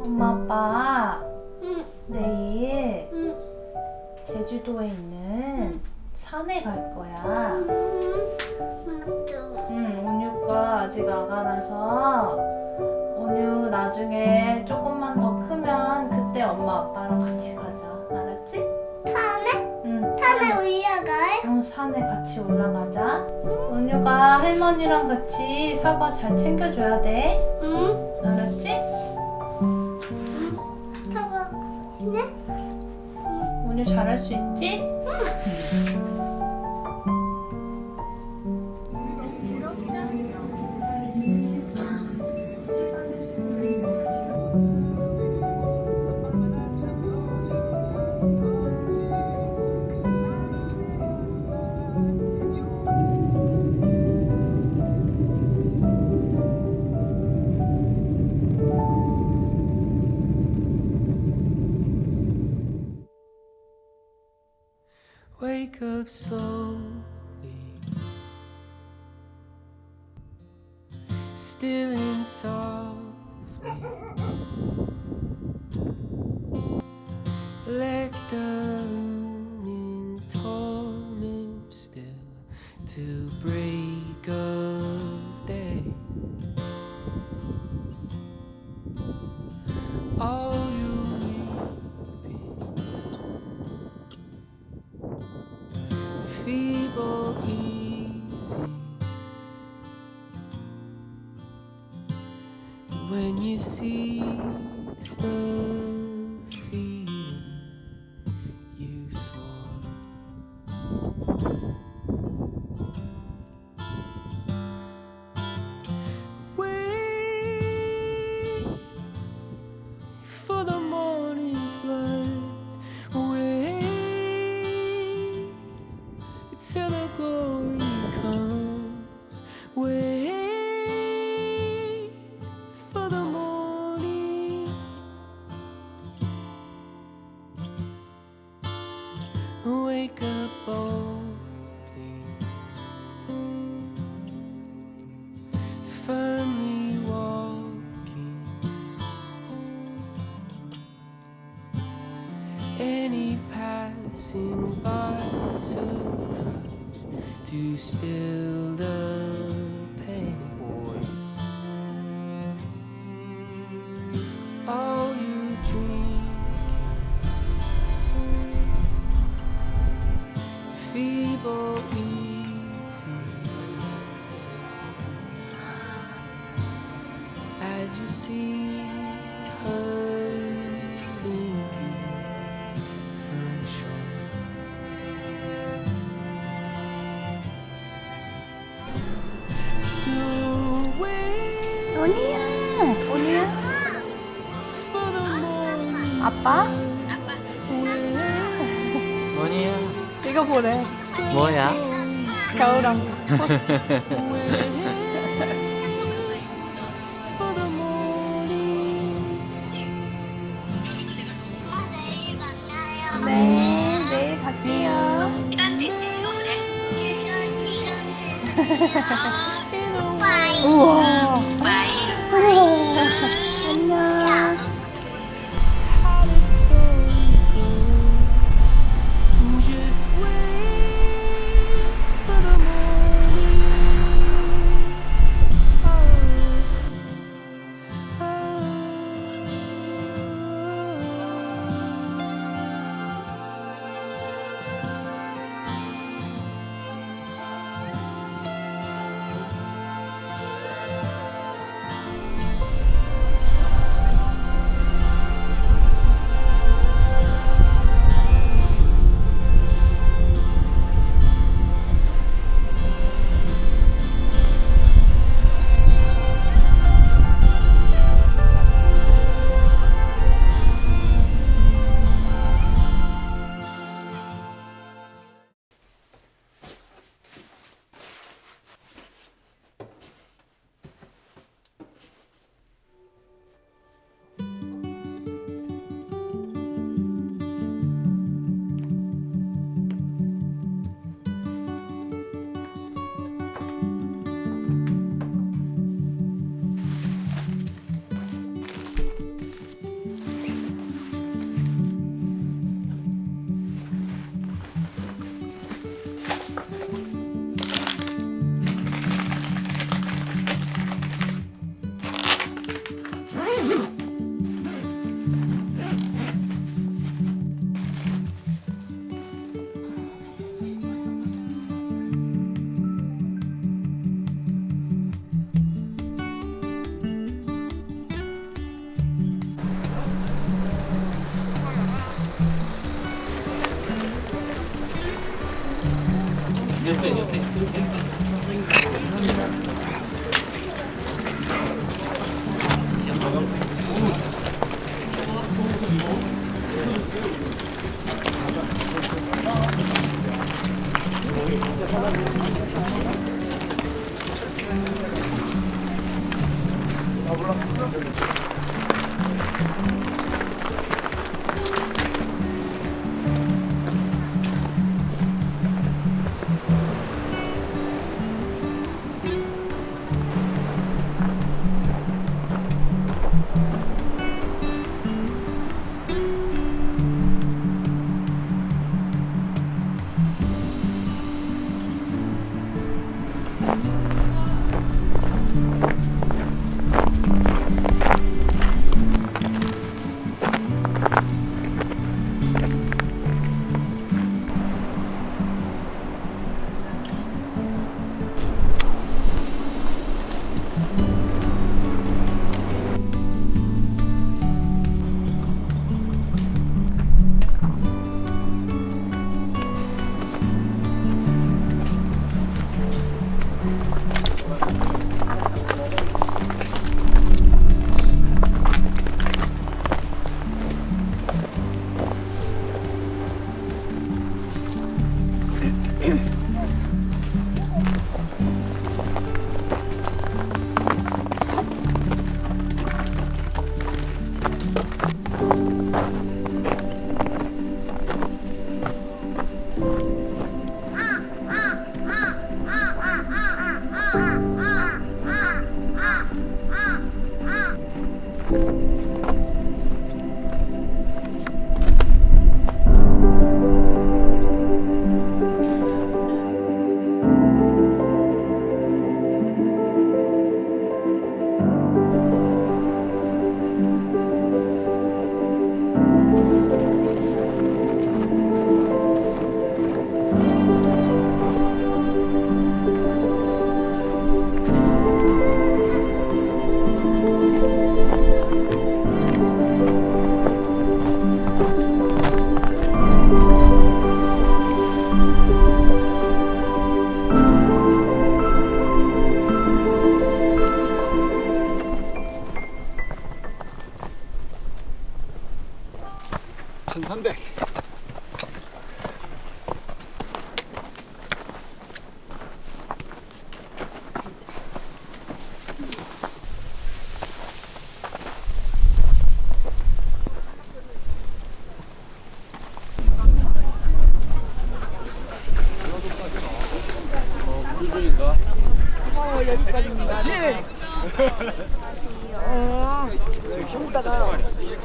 엄마 아빠 응, 내일 응, 제주도에 있는 산에 갈 거야. 맞아. 온유가 아직 아가라서 온유 나중에 조금만 더 크면 그때 엄마 아빠랑 같이 가자. 알았지? 산에? 응. 산에 올라가요? 응, 산에 같이 올라가자. 온유가 할머니랑 같이 사과 잘 챙겨줘야 돼. 응. 알았지? 사과. 네? 온유 잘할 수 있지? Wake up slowly, still and softly. Let the looming torment still till break of day. All you weeping, feeble, easy. When you see the feeling you swore, wait for the morning flood. Wait till the glory comes. Wait for the morning. Wake up boldly, firmly walking. Any passing vital crutch to still the pain. All you drinking, feeble, easy. As you see her sinking from shore. So wait 온유야. 온유야. for the morning. 아빠? 뭐냐? 이거 보래. 뭐야? 겨울왕국. For the morning. 내일 만나요. 네, 내일 갈게요. 시간 되세요, 그래? 빠이. 우와. 빠이. 안녕. How the story goes. Just wait for the morning.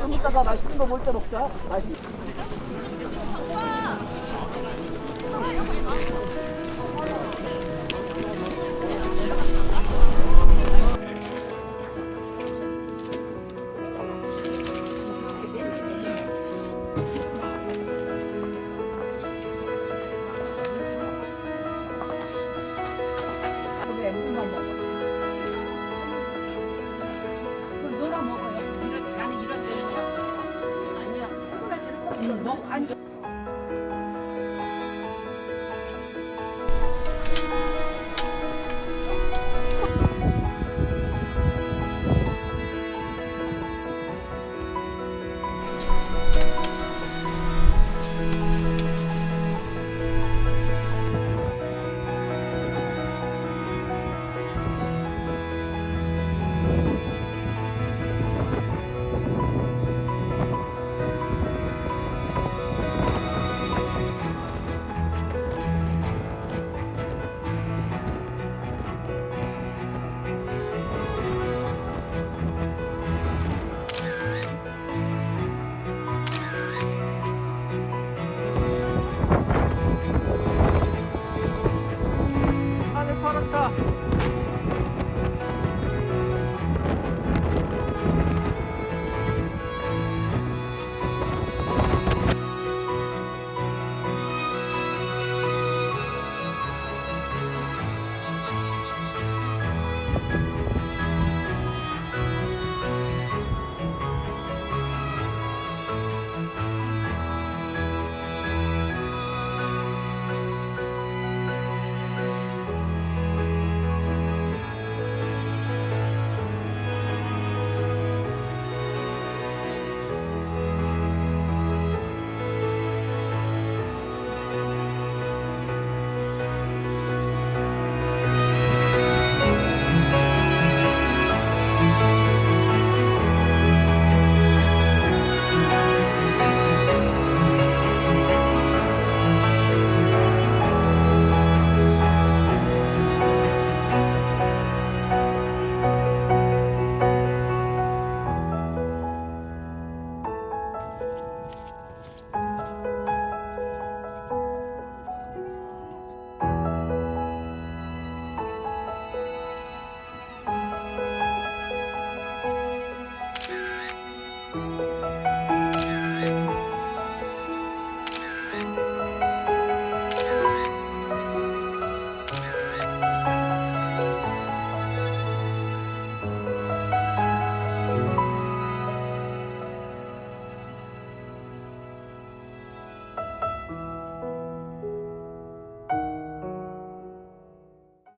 좀 이따가 맛있는 거 볼 때 먹자. 맛있.